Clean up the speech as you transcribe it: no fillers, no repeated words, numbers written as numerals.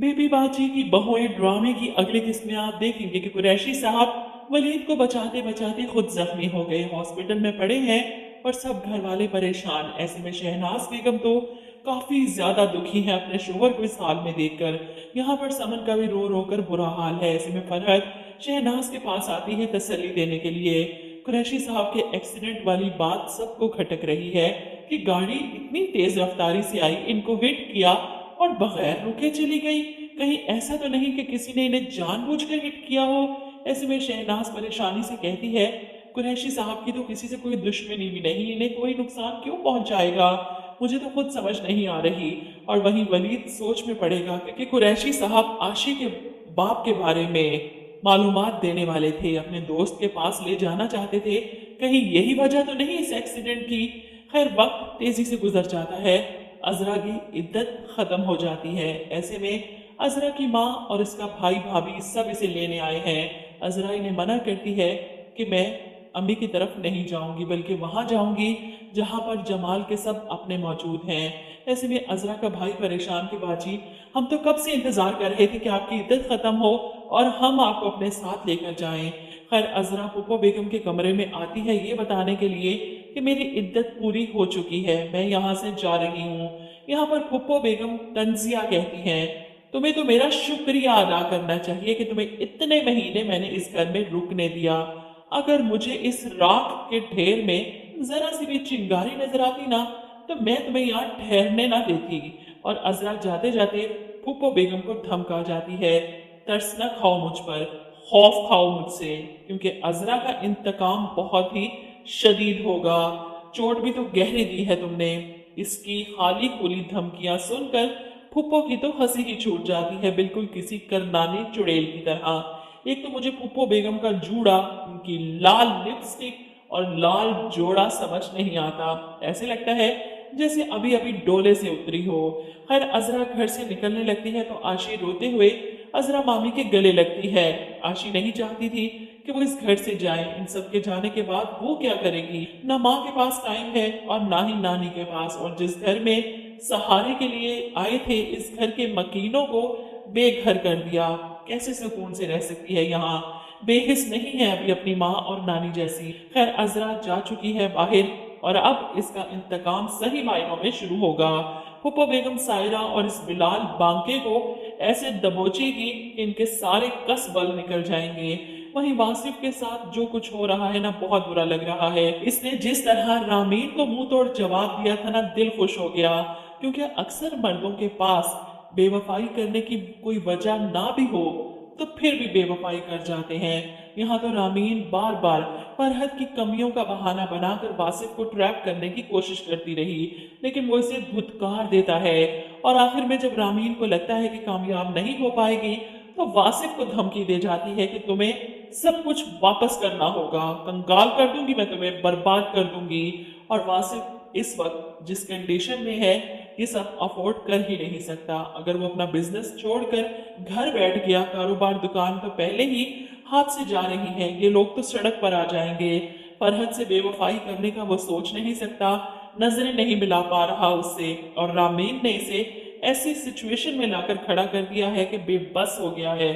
Baby बाजी की बहुएं ड्रामे की अगली किस्त में आप देखेंगे कि कुरैशी साहब वलीद को बचाते बचाते खुद जख्मी हो गए, हॉस्पिटल में पड़े हैं और सब घर वाले परेशान। ऐसे में शहनाज बेगम तो काफी ज्यादा दुखी है अपने शोहर को इस हाल में देखकर। यहाँ पर समन का भी रो रो कर बुरा हाल है। ऐसे में फरहत शहनाज के पास आती है तसल्ली देने के लिए। कुरैशी साहब के एक्सीडेंट वाली बात सबको खटक रही है कि गाड़ी इतनी तेज रफ्तारी से आई, इनको हिट किया और बगैर रुके चली गई। कहीं ऐसा तो नहीं कि किसी ने इन्हें जानबूझकर हिट किया हो। ऐसे में शहनाज परेशानी से कहती है, कुरैशी साहब की तो किसी से कोई दुश्मनी भी नहीं, इन्हें कोई नुकसान क्यों पहुंचाएगा, मुझे तो खुद समझ नहीं आ रही। और वहीं वलीद सोच में पड़ेगा क्योंकि कुरैशी साहब आशी के बाप के बारे में मालूमात देने वाले थे, अपने दोस्त के पास ले जाना चाहते थे। कहीं यही वजह तो नहीं इस एक्सीडेंट की। खैर वक्त तेजी से गुजर जाता है, अजरा की इद्दत खत्म हो जाती है। ऐसे में अजरा की माँ और इसका भाई भाभी सब इसे लेने आए हैं। अजरा इन्हें मना करती है कि मैं अम्मी की तरफ नहीं जाऊंगी, बल्कि वहां जाऊंगी जहां पर जमाल के सब अपने मौजूद हैं। ऐसे में अजरा का भाई परेशान कि बाजी, हम तो कब से इंतजार कर रहे थे कि आपकी इद्दत खत्म हो और हम आपको अपने साथ लेकर जाएं। खैर अजरा पुप्पो बेगम के कमरे में आती है ये बताने के लिए कि मेरी इद्दत पूरी हो चुकी है, मैं यहाँ से जा रही हूँ। यहाँ पर पुप्पो बेगम तंजिया कहती हैं, तुम्हें तो मेरा शुक्रिया अदा करना चाहिए कि तुम्हें इतने महीने मैंने इस घर में रुकने दिया। अगर मुझे इस राख के ढेर में जरा सी भी चिंगारी नजर आती ना तो मैं तुम्हें यहाँ ठहरने ना देती। और अजरा जाते जाते पुप्पो बेगम को धमका जाती है, तरस न खाओ मुझ पर, खौफ खाओ मुझसे, क्योंकि अजरा का इंतकाम बहुत ही शदीद होगा। चोट भी तो गहरी दी है तुमने। इसकी खाली खुली धमकियां सुनकर फुप्पो की तो हंसी ही छूट जाती है, बिल्कुल किसी करनानी चुड़ैल की तरह। एक तो मुझे फुप्पो बेगम का जूड़ा, उनकी लाल लिपस्टिक और लाल जोड़ा समझ नहीं आता, ऐसे लगता है जैसे अभी अभी डोले से उतरी हो। खैर अजरा घर से निकलने लगती है तो आशी रोते हुए अजरा मामी के गले लगती है। आशी नहीं चाहती थी कि वो इस घर से जाए। इन सब के जाने के बाद वो क्या करेगी, ना माँ के पास टाइम है और ना ही नानी के पास। और जिस घर में सहारे के लिए आए थे, इस घर के मकीनों को बेघर कर दिया, कैसे सुकून से रह सकती है यहाँ। बेहिस नहीं है अभी अपनी माँ और नानी जैसी। खैर अजरा जा चुकी है बाहर और अब इसका इंतकाम सही मायनों में शुरू होगा। फुप्पो बेगम सायरा और इस बिलाल बांके को ऐसे दबोचेगी कि इनके सारे कस बल निकल जाएंगे। वहीं वासिफ के साथ जो कुछ हो रहा है ना, बहुत बुरा लग रहा है। इसने जिस तरह रामीन को मुंह तोड़ जवाब दिया था ना, दिल खुश हो गया। क्योंकि अक्सर मर्दों के पास बेवफाई करने की कोई वजह ना भी हो तो फिर भी बेवफाई कर जाते हैं। यहाँ तो रामीन बार बार फरहत की कमियों का बहाना बनाकर वासिफ को ट्रैप करने की कोशिश करती रही, लेकिन वो इसे धुतकार देता है। और आखिर में जब रामीन को लगता है कि कामयाब नहीं हो पाएगी तो वासिफ को धमकी दे जाती है कि तुम्हें सब कुछ वापस करना होगा, कंगाल कर दूंगी मैं तुम्हें, बर्बाद कर दूंगी। और वासिफ इस वक्त जिस कंडीशन में है ये सब अफोर्ड कर ही नहीं सकता। अगर वो अपना बिजनेस छोड़कर घर बैठ गया, कारोबार दुकान तो पहले ही हाथ से जा रही है, ये लोग तो सड़क पर आ जाएंगे। फरहत से बेवफाई करने का वो सोच नहीं सकता, नजरें नहीं मिला पा रहा उससे। और रामीन ने इसे ऐसी सिचुएशन में लाकर खड़ा कर दिया है कि बेबस हो गया है।